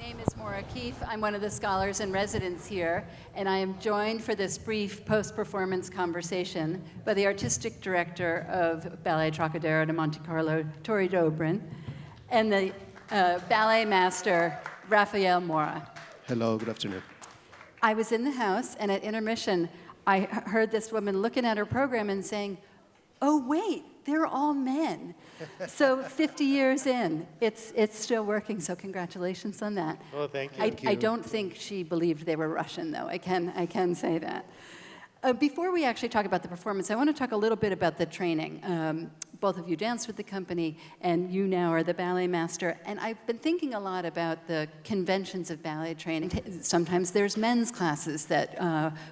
name is Morra Keefe. I'm one of the scholars in residence here, and I am joined for this brief post-performance conversation by the artistic director of Ballet Trockadero de Monte Carlo, Tory Dobrin, and the ballet master, Rafael Imura. Hello, good afternoon. I was in the house, and at intermission, I heard this woman looking at her program and saying, "Oh, wait, they're all men." So 50 years in, it's still working, so congratulations on that. Well, thank you. I don't think she believed they were Russian, though. I can say that. Before we actually talk about the performance, I want to talk a little bit about the training. Both of you danced with the company, and you now are the ballet master. And I've been thinking a lot about the conventions of ballet training. Sometimes there's men's classes that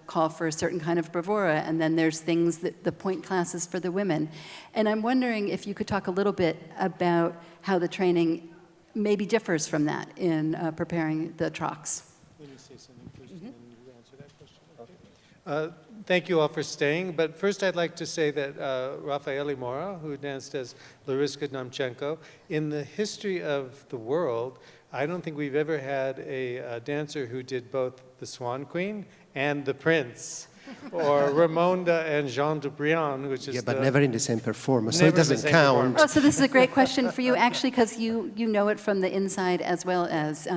call for a certain kind of bravura, and then there's things that the point classes for the women. And I'm wondering if you could talk a little bit about how the training maybe differs from that in preparing the trocks. Let me say something first, and then you answer that question. Okay. Thank you all for staying, but first I'd like to say that Rafael Imura, who danced as Lariska Namchenko, in the history of the world, I don't think we've ever had a dancer who did both the Swan Queen and the Prince, or Ramonda and Jean Dobrin, which is but never in the same performance, so it doesn't count. Oh, so this is a great question for you, actually, because you know it from the inside as well as,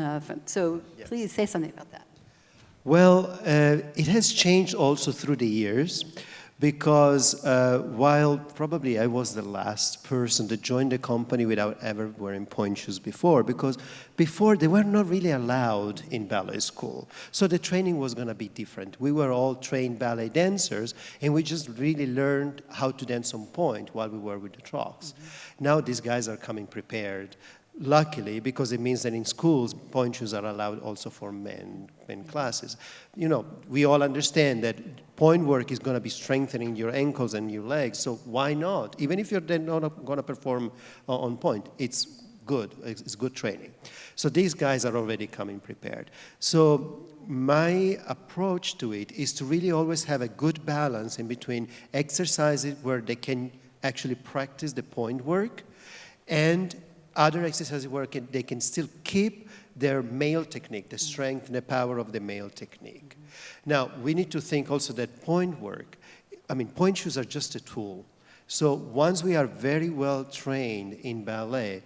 so yes. Please say something about that. Well, it has changed also through the years, because while probably I was the last person to join the company without ever wearing point shoes before, because before they were not really allowed in ballet school. So the training was going to be different. We were all trained ballet dancers, and we just really learned how to dance on point while we were with the trocks. Mm-hmm. Now these guys are coming prepared. Luckily, because it means that in schools, point shoes are allowed also for men classes. You know, we all understand that point work is going to be strengthening your ankles and your legs, so why not? Even if you're then not going to perform on point, it's good. It's good training. So these guys are already coming prepared. So my approach to it is to really always have a good balance in between exercises where they can actually practice the point work and other exercises where they can still keep their male technique, the strength and the power of the male technique. Now, we need to think also that point work, point shoes are just a tool. So once we are very well trained in ballet,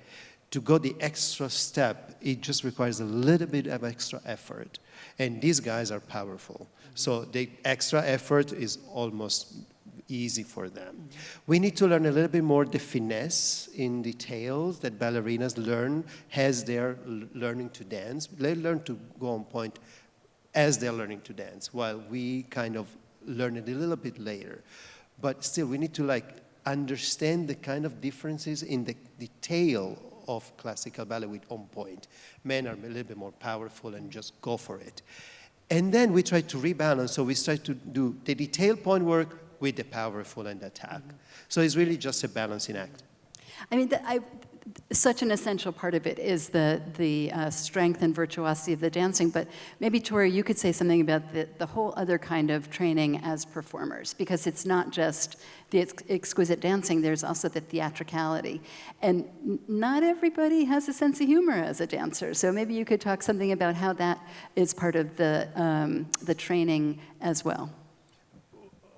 to go the extra step, it just requires a little bit of extra effort. And these guys are powerful. So the extra effort is almost easy for them. We need to learn a little bit more the finesse in details that ballerinas learn as they're learning to dance. They learn to go on point as they're learning to dance, while we kind of learn it a little bit later. But still, we need to understand the kind of differences in the detail of classical ballet with on point. Men are a little bit more powerful and just go for it. And then we try to rebalance, so we try to do the detailed point work with the powerful and attack. So it's really just a balancing act. Such an essential part of it is the strength and virtuosity of the dancing, but maybe, Tory, you could say something about the whole other kind of training as performers, because it's not just the exquisite dancing, there's also the theatricality. And not everybody has a sense of humor as a dancer, so maybe you could talk something about how that is part of the training as well.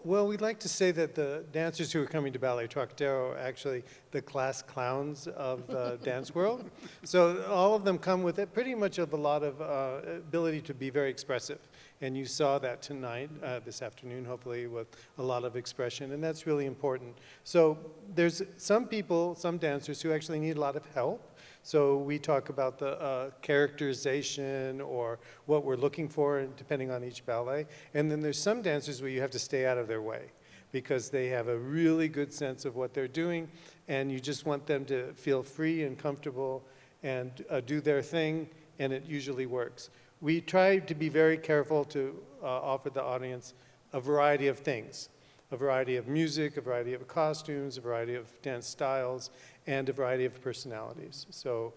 Well, we'd like to say that the dancers who are coming to Ballet Trockadero are actually the class clowns of the dance world. So all of them come with it pretty much of a lot of ability to be very expressive. And you saw that tonight, this afternoon, hopefully, with a lot of expression, and that's really important. So there's some people, some dancers, who actually need a lot of help. So we talk about the characterization or what we're looking for, depending on each ballet. And then there's some dancers where you have to stay out of their way because they have a really good sense of what they're doing, and you just want them to feel free and comfortable and do their thing, and it usually works. We try to be very careful to offer the audience a variety of things, a variety of music, a variety of costumes, a variety of dance styles, and a variety of personalities. So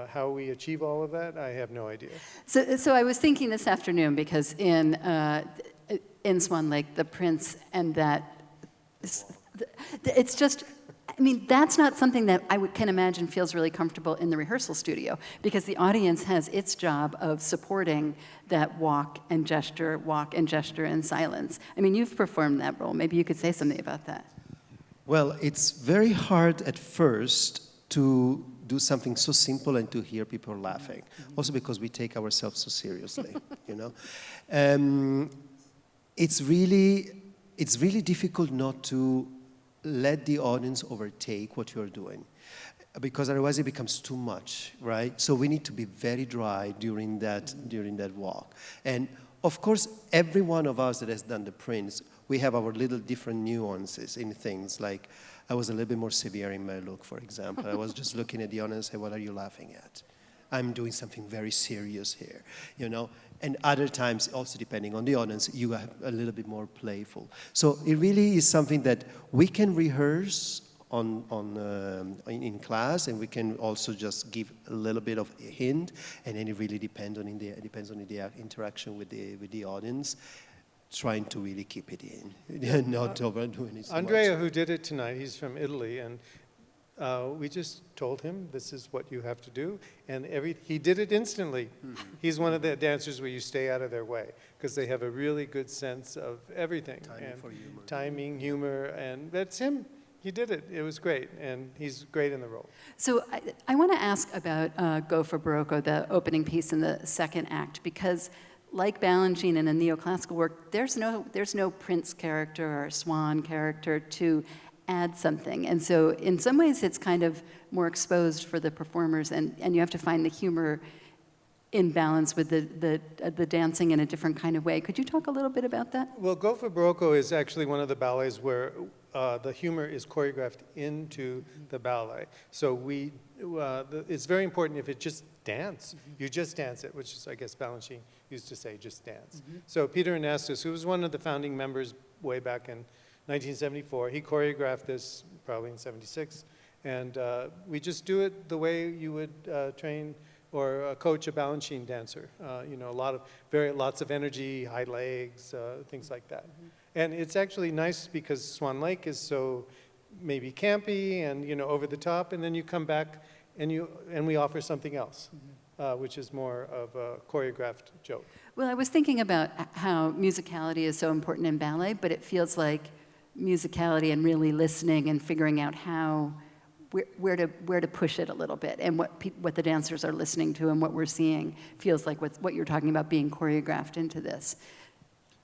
how we achieve all of that, I have no idea. So I was thinking this afternoon, because in Swan Lake, the Prince and that, it's just, I mean, that's not something that can imagine feels really comfortable in the rehearsal studio, because the audience has its job of supporting that walk and gesture and silence. I mean, you've performed that role. Maybe you could say something about that. Well, it's very hard at first to do something so simple and to hear people laughing. Also because we take ourselves so seriously, you know. It's really difficult not to let the audience overtake what you're doing, because otherwise it becomes too much, right? So we need to be very dry during that walk. And of course, every one of us that has done the prints, we have our little different nuances in things. Like, I was a little bit more severe in my look, for example. I was just looking at the audience and say, what are you laughing at? I'm doing something very serious here, you know? And other times, also depending on the audience, you are a little bit more playful. So it really is something that we can rehearse in class, and we can also just give a little bit of a hint, and then it really depends on the interaction with the audience, trying to really keep it in, not overdoing it so Andrea, much. who did it tonight, he's from Italy, and we just told him, this is what you have to do, and he did it instantly. He's one of the dancers where you stay out of their way, because they have a really good sense of everything. Timing, humor, and that's him. He did it. It was great, and he's great in the role. So I want to ask about Go for Barocco, the opening piece in the second act, because like Balanchine in a neoclassical work, there's no prince character or swan character to add something. And so in some ways it's kind of more exposed for the performers, and you have to find the humor in balance with the dancing in a different kind of way. Could you talk a little bit about that? Well, Go for Barocco is actually one of the ballets where the humor is choreographed into the ballet. So it's very important if it just dance, you just dance it, which is, I guess, Balanchine used to say, just dance. So Peter Anastos, who was one of the founding members way back in 1974, he choreographed this probably in 76, and we just do it the way you would train or coach a Balanchine dancer. You know, lots of energy, high legs, things like that. And it's actually nice because Swan Lake is so maybe campy and, you know, over the top, and then you come back and we offer something else, which is more of a choreographed joke. Well, I was thinking about how musicality is so important in ballet, but it feels like musicality and really listening and figuring out where to push it a little bit, and what the dancers are listening to and what we're seeing feels like what you're talking about being choreographed into this.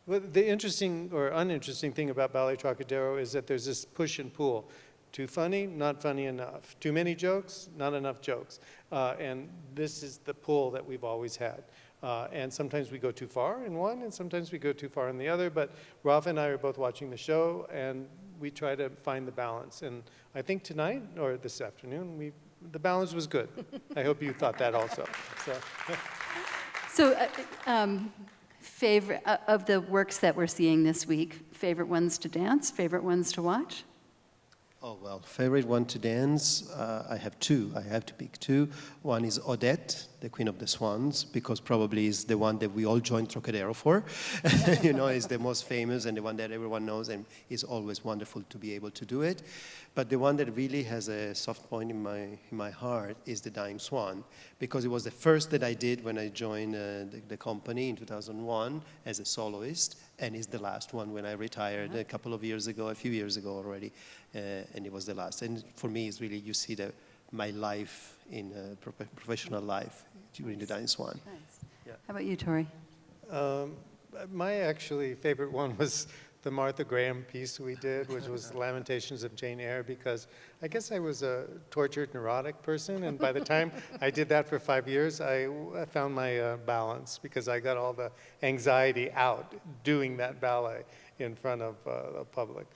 Well, the interesting or uninteresting thing about Ballet Trockadero is that there's this push and pull. Too funny, not funny enough. Too many jokes, not enough jokes. And this is the pull that we've always had. And sometimes we go too far in one, and sometimes we go too far in the other. But Rafa and I are both watching the show, and we try to find the balance. And I think tonight, or this afternoon, the balance was good. I hope you thought that also. So favorite of the works that we're seeing this week, favorite ones to dance, favorite ones to watch? Oh, well, favorite one to dance, I have two. I have to pick two. One is Odette, the Queen of the Swans, because probably is the one that we all joined Trockadero for. You know, it's the most famous and the one that everyone knows, and it's always wonderful to be able to do it. But the one that really has a soft point in my heart is the Dying Swan, because it was the first that I did when I joined the company in 2001 as a soloist, and it's the last one when I retired a few years ago already, and it was the last. And for me, it's really, you see my life in professional life during the Dying Swan. Nice. Yeah. How about you, Tory? My actually favorite one was the Martha Graham piece we did, which was Lamentations of Jane Eyre, because I guess I was a tortured, neurotic person, and by the time I did that for 5 years, I found my balance, because I got all the anxiety out doing that ballet in front of the public.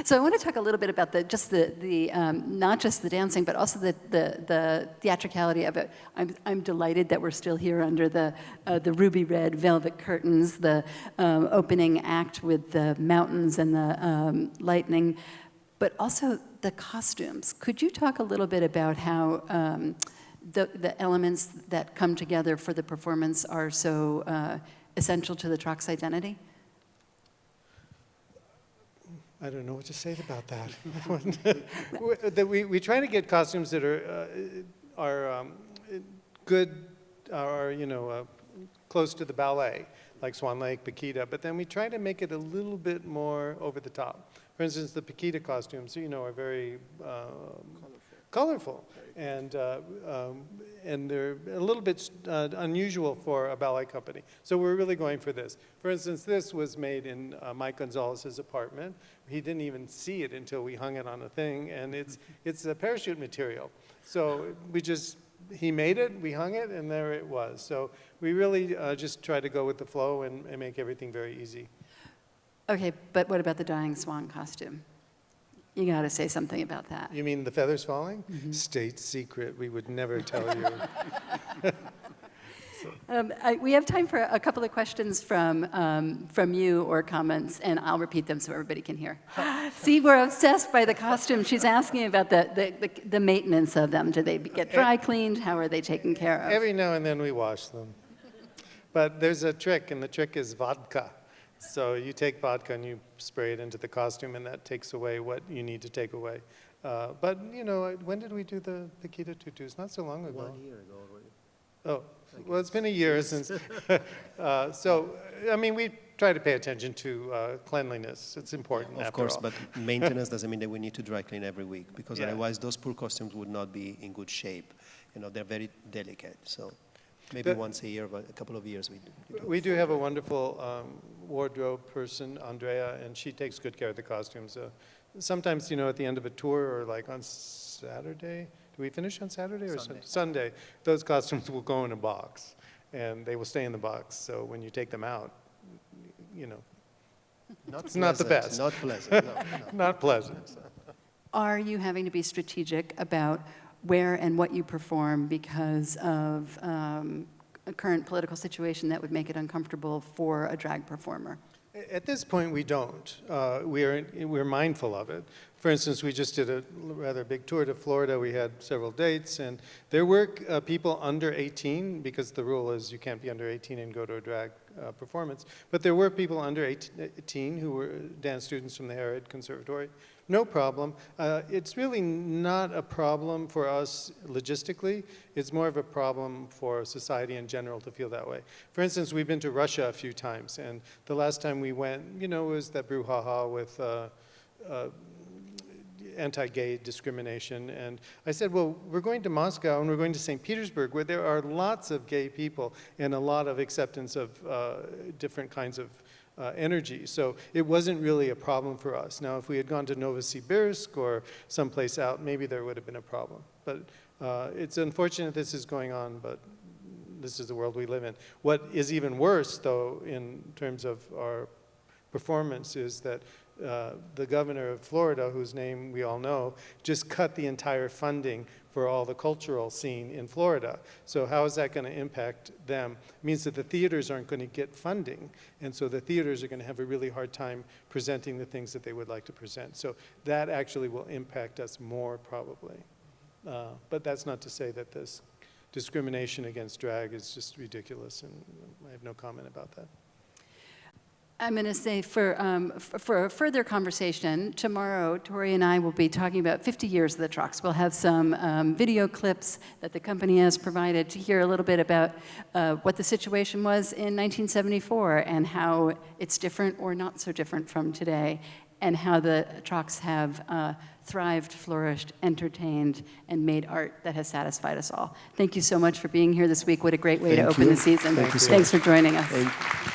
So I want to talk a little bit about not just the dancing, but also the theatricality of it. I'm delighted that we're still here under the ruby red velvet curtains, the opening act with the mountains and the lightning, but also the costumes. Could you talk a little bit about how the elements that come together for the performance are so essential to the Trock's identity? I don't know what to say about that. We try to get costumes that are good, or close to the ballet, like Swan Lake, Paquita, but then we try to make it a little bit more over the top. For instance, the Paquita costumes, are very colorful, and they're a little bit unusual for a ballet company. So we're really going for this. For instance, this was made in Mike Gonzalez's apartment. He didn't even see it until we hung it on a thing, and it's a parachute material. So he made it, we hung it, and there it was. So we really just try to go with the flow and make everything very easy. Okay, but what about the Dying Swan costume? You got to say something about that. You mean the feathers falling? Mm-hmm. State secret. We would never tell you. We have time for a couple of questions from you or comments, and I'll repeat them so everybody can hear. See, we're obsessed by the costume. She's asking about the maintenance of them. Do they get dry cleaned? How are they taken care of? Every now and then we wash them. But there's a trick, and the trick is vodka. So you take vodka and you spray it into the costume, and that takes away what you need to take away. But, when did we do the Paquita tutus? Not so long ago. 1 year ago already. Oh, well, it's been a year since. We try to pay attention to cleanliness. It's important, Of after course, all. but maintenance doesn't mean that we need to dry clean every week, because Yeah. otherwise those poor costumes would not be in good shape. They're very delicate. So maybe once a year, but a couple of years we do. We do have a wonderful wardrobe person, Andrea, and she takes good care of the costumes. Sometimes, at the end of a tour or like on Saturday, do we finish on Saturday or Sunday? Those costumes will go in a box, and they will stay in the box. So when you take them out, it's not the best. Not pleasant. No. Not pleasant. Are you having to be strategic about where and what you perform because of a current political situation that would make it uncomfortable for a drag performer? At this point, we don't. We're mindful of it. For instance, we just did a rather big tour to Florida. We had several dates, and there were people under 18, because the rule is you can't be under 18 and go to a drag performance. But there were people under 18 who were dance students from the Harrod Conservatory. No problem. It's really not a problem for us logistically. It's more of a problem for society in general to feel that way. For instance, we've been to Russia a few times, and the last time we went, it was that brouhaha with anti-gay discrimination. And I said, well, we're going to Moscow and we're going to St. Petersburg, where there are lots of gay people and a lot of acceptance of different kinds of energy. So it wasn't really a problem for us. Now, if we had gone to Novosibirsk or someplace out, maybe there would have been a problem. But it's unfortunate this is going on, but this is the world we live in. What is even worse, though, in terms of our performance, is that the governor of Florida, whose name we all know, just cut the entire funding for all the cultural scene in Florida. So how is that going to impact them? It means that the theaters aren't going to get funding, and so the theaters are going to have a really hard time presenting the things that they would like to present. So that actually will impact us more, probably. But that's not to say that this discrimination against drag is just ridiculous, and I have no comment about that. I'm going to say for a further conversation, tomorrow, Tory and I will be talking about 50 years of the trucks. We'll have some video clips that the company has provided to hear a little bit about what the situation was in 1974 and how it's different or not so different from today, and how the trucks have thrived, flourished, entertained, and made art that has satisfied us all. Thank you so much for being here this week. What a great way to open the season. Thank you so Thanks much. for joining us.